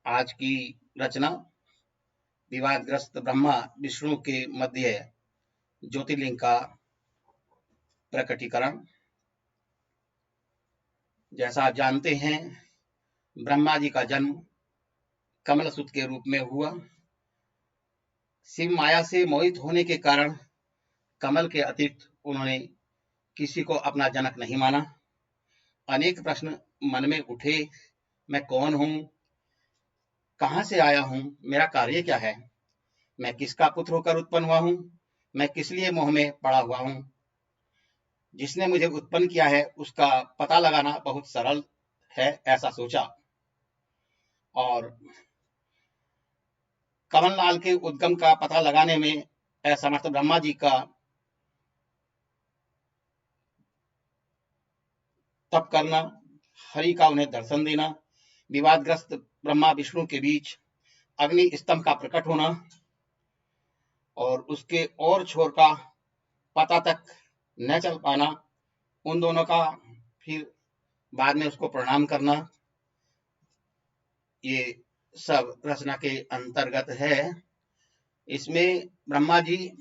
आज की रचना विवादग्रस्त ब्रह्मा विष्णु के मध्य ज्योतिर्लिंग का प्रकटीकरण। जैसा आप जानते हैं, ब्रह्मा जी का जन्म कमल सूत के रूप में हुआ। शिव माया से मोहित होने के कारण कमल के अतिरिक्त उन्होंने किसी को अपना जनक नहीं माना। अनेक प्रश्न मन में उठे, मैं कौन हूं, कहां से आया हूं, मेरा कार्य क्या है, मैं किसका पुत्र होकर उत्पन्न हुआ हूं, मैं किस लिए मोह में पड़ा हुआ हूं। जिसने मुझे उत्पन्न किया है उसका पता लगाना बहुत सरल है, ऐसा सोचा। और कमलनाल के उद्गम का पता लगाने में असमर्थ ब्रह्मा जी का तप करना, हरि का उन्हें दर्शन देना, विवादग्रस्त ब्रह्मा विष्णु के बीच अग्नि स्तंभ का प्रकट होना और उसके और छोर का पता तक न चल पाना, उन दोनों का फिर बाद में उसको प्रणाम करना, ये सब रचना के अंतर्गत है। इसमें ब्रह्मा जी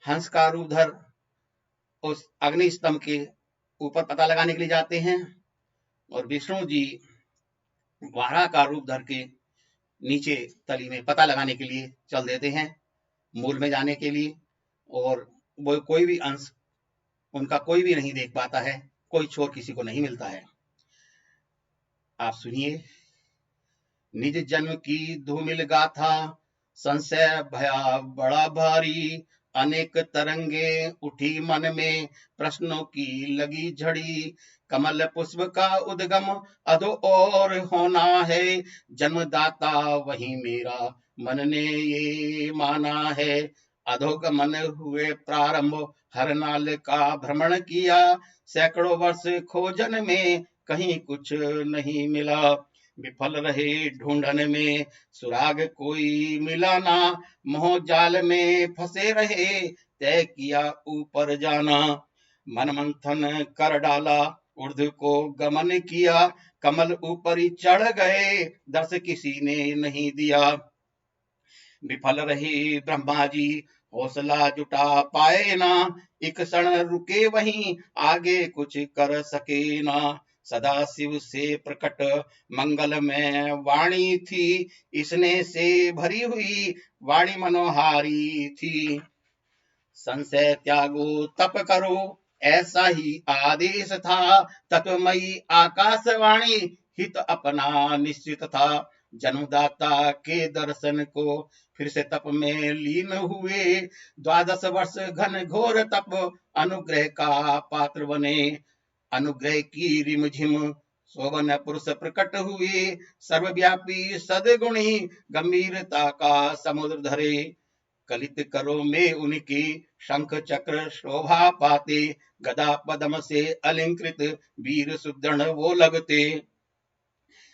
हंस का रूप धर उस अग्नि स्तंभ के ऊपर पता लगाने के लिए जाते हैं और विष्णु जी वारा का रूप धर के नीचे तली में पता लगाने के लिए चल देते हैं, मूल में जाने के लिए। और वो कोई भी अंश उनका कोई भी नहीं देख पाता है, कोई छोर किसी को नहीं मिलता है। आप सुनिए। निज जन्म की धूमिल गाथा, संशय भया बड़ा भारी, अनेक तरंगे उठी मन में, प्रश्नों की लगी झड़ी। कमल पुष्प का उद्गम अधो और होना है, जन्मदाता वही मेरा मन ने ये माना है। अधोगमन हुए प्रारंभ, हर नाल का भ्रमण किया, सैकड़ों वर्ष खोजन में कहीं कुछ नहीं मिला। विफल रहे ढूंढन में, सुराग कोई मिला ना, मोह जाल में फंसे रहे, तय किया ऊपर जाना। मन मंथन कर डाला, ऊर्ध्व को गमन किया, कमल ऊपर ही चढ़ गए, दर्श किसी ने नहीं दिया। विफल रहे ब्रह्मा जी, हौसला जुटा पाए ना, एक क्षण रुके वहीं, आगे कुछ कर सके ना। सदा शिव से प्रकट मंगल में वाणी थी, इसने से भरी हुई वाणी मनोहारी थी। संशय त्यागो तप करो, ऐसा ही आदेश था, तत्वमयी आकाशवाणी हित अपना निश्चित था। जन्मदाता के दर्शन को फिर से तप में लीन हुए, 12 वर्ष घन घोर तप अनुग्रह का पात्र बने। अनुग्रह की रिमझिम सोवन पुरुष प्रकट हुए, सर्वव्यापी सदगुणी गंभीरता का समुद्र धरे। कलित करो में उनकी शंख चक्र शोभा पाते, गदा पद्म से अलंकृत वीर सुदृढ़ वो लगते।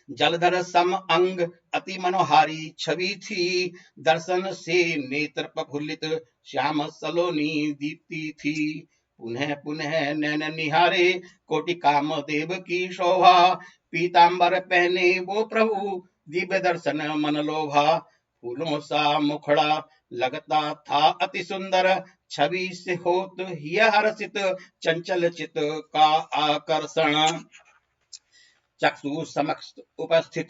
जलधर सम अंग अति मनोहारी छवि थी, दर्शन से नेत्र प्रफुल्लित श्याम सलोनी दीप्ति थी। पुनः पुनः नैन निहारे कोटि काम देव की शोभा, पीतांबर पहने वो प्रभु दिव्य दर्शन मन लोभा। फूलों सा मुखड़ा लगता था अति सुंदर, छवि से होत ही हर्षित चंचल चित का आकर्षण। चक्षु समक्ष उपस्थित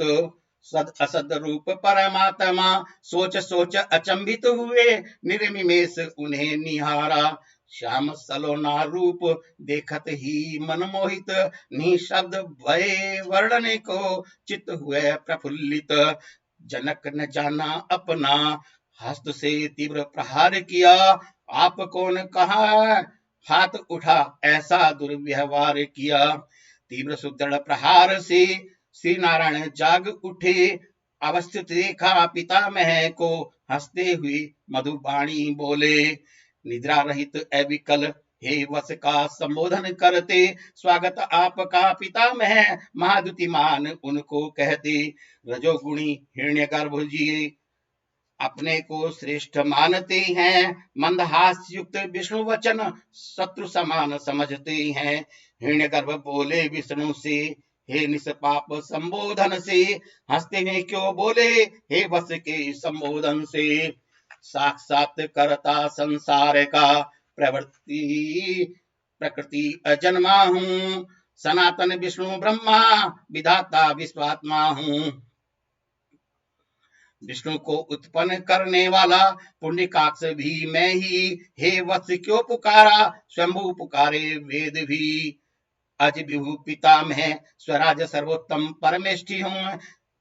सद असद रूप परमात्मा, सोच सोच अचंभित हुए, निर्निमेष उन्हें निहारा। श्याम सलोना रूप देखत ही मन मोहित, निशब्द भय वर्णने को चित्त हुए प्रफुल्लित। जनक न जाना अपना, हस्त से तीव्र प्रहार किया, आप कौन कहा हाथ उठा ऐसा दुर्व्यवहार किया। तीव्र सुदृढ़ प्रहार से श्री नारायण जाग उठे, अवस्थित देखा पितामह को, हंसते हुए मधुबाणी बोले। निद्रा रहित अविकल हे वस का संबोधन करते, स्वागत आपका पितामह महाद्युतिमान उनको कहते। रजोगुणी हिरण्यगर्भ जी अपने को श्रेष्ठ मानते हैं, मंदहास युक्त विष्णु वचन शत्रु समान समझते हैं। हिरण्यगर्भ बोले विष्णु से, हे निष्पाप संबोधन से, हंसते हैं क्यों बोले हे वस के संबोधन से। साक्षात करता संसार का प्रवृत्ति प्रकृति अजन्मा हूँ, सनातन विष्णु ब्रह्मा विधाता विश्वात्मा हूँ। विष्णु को उत्पन्न करने वाला पुण्यकाक्ष भी मैं ही, हे वत्स क्यों पुकारा स्वयंभू पुकारे वेद भी। अज विभु पिता मैं स्वराज सर्वोत्तम परमेष्ठि हूँ,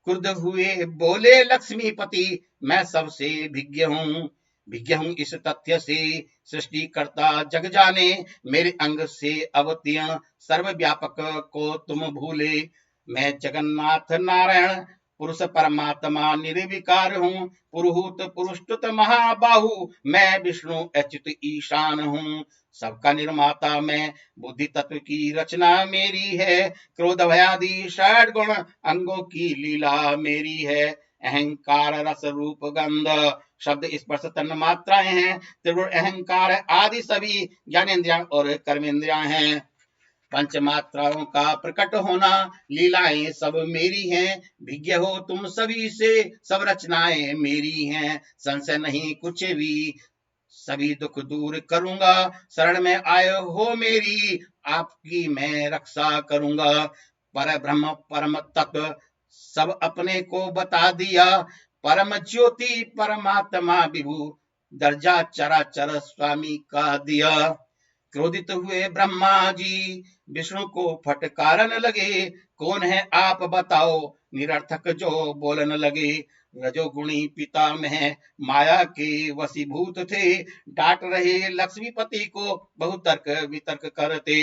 क्रुद्ध हुए बोले लक्ष्मीपति मैं सबसे भिज्ञ हूँ। भिज्ञ हूँ इस तथ्य से सृष्टि करता जग जाने, मेरे अंग से अवतीर्ण सर्वव्यापक को तुम भूले। मैं जगन्नाथ नारायण पुरुष परमात्मा निर्विकार हूँ, पुरुहूत पुरुषुत महाबाहु मैं विष्णु अच्युत ईशान हूँ। सबका निर्माता मैं, बुद्धि तत्व की रचना मेरी है, क्रोध भयादि षड गुण अंगों की लीला मेरी है। अहंकार रस रूप गंध शब्द स्पर्श तन मात्राएं हैं, त्रिगुण अहंकार आदि सभी ज्ञानेन्द्रियां और कर्मेंद्रियां हैं। पंच मात्राओं का प्रकट होना लीलाएं सब मेरी हैं, भिज्ञ हो तुम सभी से सब रचनाएं मेरी हैं। संशय नहीं कुछ भी सभी दुख दूर करूंगा, शरण में आए हो मेरी आपकी मैं रक्षा करूंगा। पर ब्रह्म परम तत्व सब अपने को बता दिया, परम ज्योति परमात्मा विभु दर्जा चराचर स्वामी का दिया। क्रोधित हुए ब्रह्मा जी विष्णु को फटकारन लगे, कौन है आप बताओ निरर्थक जो बोलन लगे। रजोगुणी पिता में माया के वशीभूत थे, डांट रहे लक्ष्मीपति को बहुत तर्क वितर्क करते।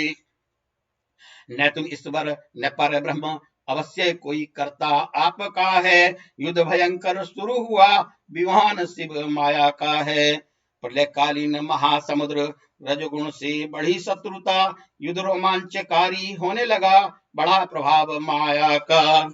न तुम ईश्वर न पर ब्रह्म अवश्य कोई करता आपका है, युद्ध भयंकर शुरू हुआ विवान शिव माया का है। प्रलयकालीन महासमुद्र रजगुण से बढ़ी शत्रुता, युद्ध रोमांचकारी होने लगा बड़ा प्रभाव माया का।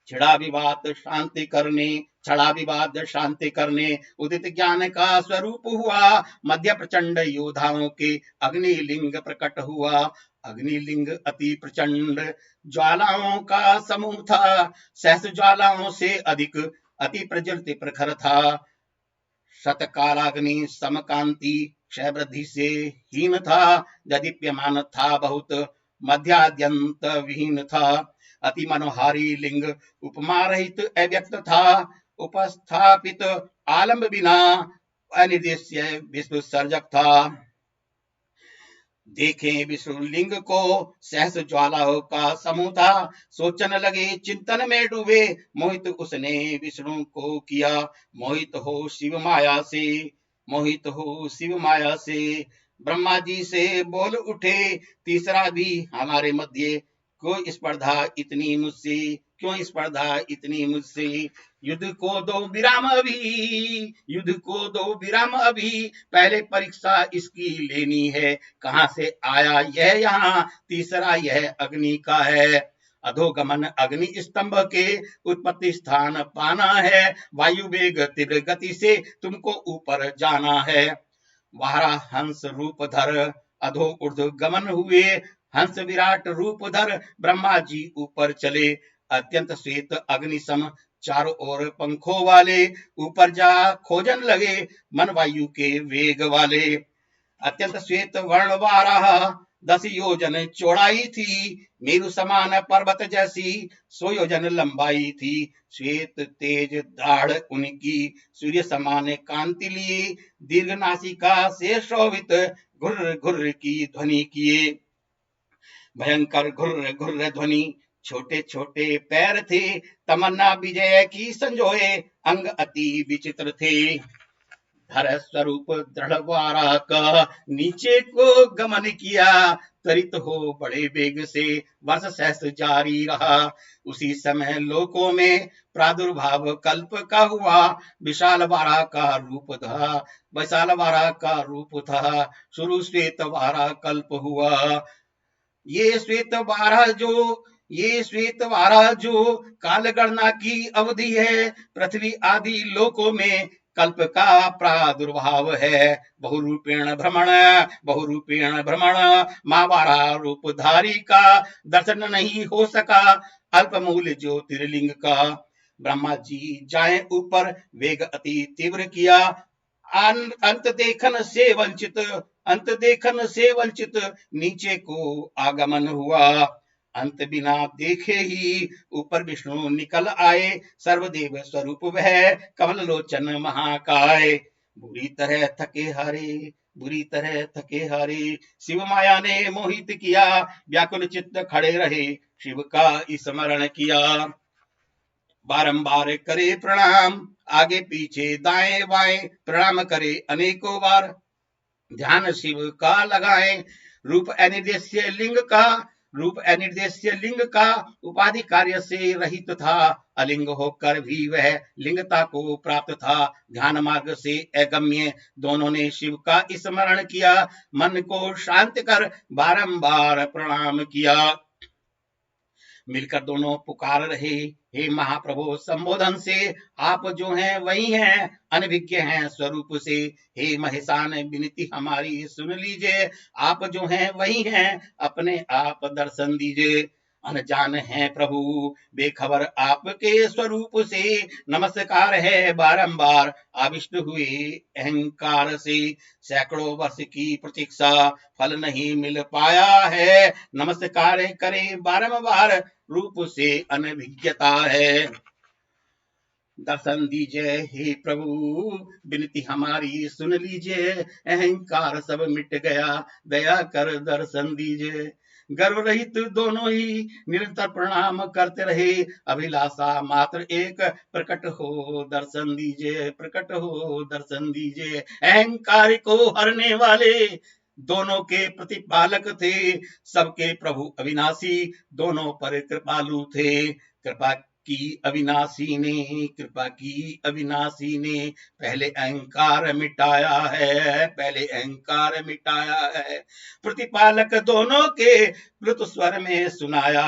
छिड़ा विवाद शांति करने छड़ा विवाद शांति करने उदित ज्ञान का स्वरूप हुआ, मध्य प्रचंड योद्धाओं के अग्निलिंग प्रकट हुआ। अग्निलिंग अति प्रचंड ज्वालाओं का समूह था, सहस्र ज्वालाओं से अधिक अति प्रज्वलित प्रखर था। शतकालाग्नि समकांति क्षय वृद्धि से हीन था, दीप्यमान था बहुत मध्याद्यंत विहीन था। अति मनोहारी लिंग उपमा रहित अव्यक्त था, उपस्थापित आलम्ब बिना अनिर्देश्य विश्व सर्जक था। देखें विष्णु लिंग को सहस्र ज्वालाओं का समूह था, सोचन लगे चिंतन में डूबे, मोहित उसने विष्णु को किया। मोहित हो शिव माया से, मोहित हो शिव माया से, ब्रह्मा जी से बोल उठे तीसरा भी हमारे मध्य, क्यों स्पर्धा इतनी मुझसे, क्यों स्पर्धा इतनी मुझसे। युद्ध को दो विराम अभी, युद्ध को दो विराम अभी, पहले परीक्षा इसकी लेनी है। कहां से आया यह यहाँ, तीसरा यह अग्नि का है। अधोगमन अग्नि स्तंभ के उत्पत्ति स्थान पाना है, वायु वेग तीव्र गति से तुमको ऊपर जाना है। वारा हंस रूप धर अधो ऊर्ध्व गमन हुए, हंस विराट रूप धर ब्रह्मा जी ऊपर चले। अत्यंत श्वेत अग्नि सम चारों ओर पंखों वाले, ऊपर जा खोजन लगे मन वायु के वेग वाले। अत्यंत श्वेत वर्ण वाराह 10 योजन चौड़ाई थी, मेरु समान पर्वत जैसी 100 योजन लंबाई थी। श्वेत तेज दाढ़ उनकी सूर्य समान कांति लिए, दीर्घ नासिका से शोभित घुर्र घुर्र की ध्वनि किए। भयंकर घुर्र घुर्र ध्वनि, छोटे छोटे पैर थे, तमन्ना विजय की संजोए अंग अति विचित्र थे। धर स्वरूप दृढ़ वारा का नीचे को गमन किया, त्वरित हो बड़े वेग से वर्ष सहस्र जारी रहा। उसी समय लोकों में प्रादुर्भाव कल्प का हुआ, विशाल वारा का रूप था, विशाल वारा का रूप था, शुरू श्वेत वारा कल्प हुआ। ये श्वेत वारा जो काल गणना की अवधि है, पृथ्वी आदि लोकों में कल्प का प्रादुर्भाव है। बहुरूपेण भ्रमण महावारा रूपधारी का दर्शन नहीं हो सका अल्प मूल ज्योतिर्लिंग का। ब्रह्मा जी जाए ऊपर वेग अति तीव्र किया, अंत देखन से वंचित नीचे को आगमन हुआ। अंत बिना देखे ही ऊपर विष्णु निकल आए, सर्वदेव स्वरूप वह कमल लोचन महाकाय। बुरी तरह थके हारे शिव माया ने मोहित किया, व्याकुल चित्त खड़े रहे शिव का स्मरण किया। बारंबार करे प्रणाम, आगे पीछे दाएं बाएं प्रणाम करे अनेकों बार, ध्यान शिव का लगाए रूप अनिर्देश्य लिंग का उपाधि कार्य से रहित था, अलिंग होकर भी वह लिंगता को प्राप्त था। ध्यान मार्ग से अगम्य दोनों ने शिव का स्मरण किया, मन को शांत कर बारंबार प्रणाम किया। मिलकर दोनों पुकार रहे, हे महाप्रभु संबोधन से, आप जो हैं वही हैं, अनभिज्ञ हैं स्वरूप से। हे महेशान विनती हमारी सुन लीजिए, आप जो हैं वही हैं, अपने आप दर्शन दीजिए। अनजान है प्रभु बेखबर आपके स्वरूप से, नमस्कार है बारंबार आविष्ट हुए अहंकार से। सैकड़ों वर्ष की प्रतीक्षा फल नहीं मिल पाया है, नमस्कार करे बारंबार रूप से अनभिज्ञता है। दर्शन दीजिए हे प्रभु विनती हमारी सुन लीजिए, अहंकार सब मिट गया दया कर दर्शन दीजिए। गर्व रहित दोनों ही निरंतर प्रणाम करते रहे, अभिलाषा मात्र एक प्रकट हो दर्शन दीजिए, प्रकट हो दर्शन दीजिए। अहंकार को हरने वाले दोनों के प्रतिपालक थे, सबके प्रभु अविनाशी दोनों पर कृपालु थे। कृपा की अविनाशी ने पहले अहंकार मिटाया है, प्रतिपालक दोनों के प्लुत स्वर में सुनाया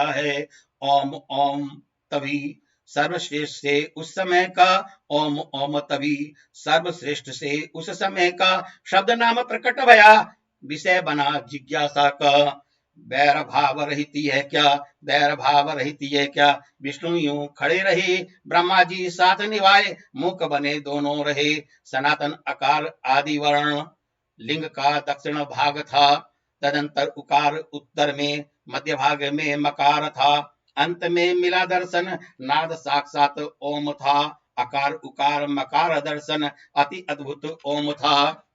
है। ओम ओम तभी सर्वश्रेष्ठ से उस समय का, ओम ओम तभी सर्वश्रेष्ठ से उस समय का शब्द नाम प्रकट भया, विषय बना जिज्ञासा का। बैर भाव रहती है क्या, विष्णु यूं खड़े रहे, ब्रह्मा जी साथ निभाए, मूक बने दोनों रहे। सनातन आकार आदि वर्ण लिंग का दक्षिण भाग था, तदंतर उकार उत्तर में, मध्य भाग में मकार था, अंत में मिला दर्शन नाद साक्षात ओम था। अकार उकार मकार दर्शन अति अद्भुत ओम था।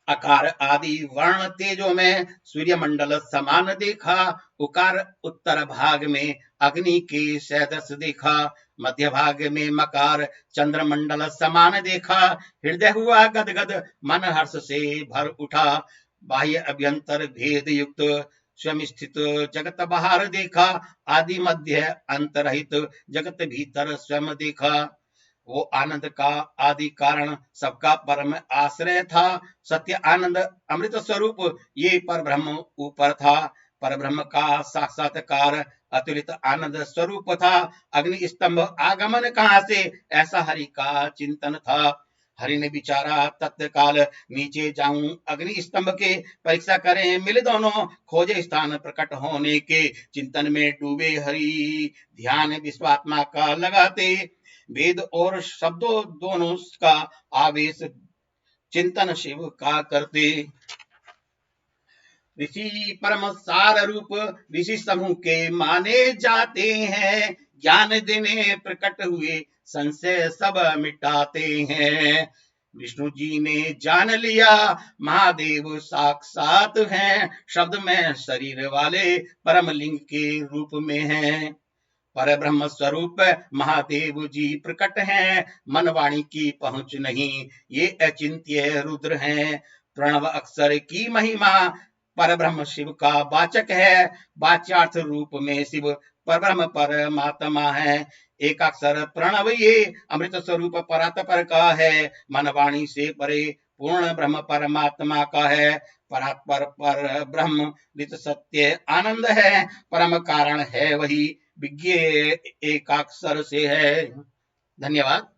अकार आदि वर्ण तेजो में सूर्य मंडल समान देखा, उकार उत्तर भाग में अग्नि के सदृश देखा, मध्य भाग में मकार चंद्र मंडल समान देखा। हृदय हुआ गदगद मन हर्ष से भर उठा, बाह्य अभ्यंतर भेद युक्त स्वयं स्थित जगत बाहर देखा, आदि मध्य अंत रहित जगत भीतर स्वयं देखा। वो आनंद का आदि कारण सबका परम आश्रय था, सत्य आनंद अमृत स्वरूप ये पर ब्रह्म ऊपर था। पर ब्रह्म का साक्षात्कार अतुलित आनंद स्वरूप था। अग्नि स्तंभ आगमन कहाँ से, ऐसा हरि का चिंतन था। हरि ने विचारा तत्काल, नीचे जाऊं अग्नि स्तंभ के, परीक्षा करें मिले दोनों, खोजे स्थान प्रकट होने के। चिंतन में डूबे हरि ध्यान विश्वात्मा का लगाते, वेद और शब्दों दोनों का आवेश चिंतन शिव का करते। ऋषि परम सार रूप ऋषि समूह के माने जाते हैं, ज्ञान देने प्रकट हुए संशय सब मिटाते हैं। विष्णु जी ने जान लिया महादेव साक्षात हैं, शब्द में शरीर वाले परम लिंग के रूप में हैं। पर ब्रह्म स्वरूप महादेव जी प्रकट हैं, मन वाणी की पहुंच नहीं ये अचिंत्य रुद्र हैं। प्रणव अक्षर की महिमा पर ब्रह्म शिव का वाचक है, वाच्यार्थ रूप में शिव पर ब्रह्म परमात्मा है। एक अक्षर प्रणव ये अमृत स्वरूप परात्पर का है, मन वाणी से परे पूर्ण ब्रह्म परमात्मा का है। परात्पर पर ब्रह्म नित सत्य आनंद है, परम कारण है वही विज्ञ एकाक्षर से है। धन्यवाद।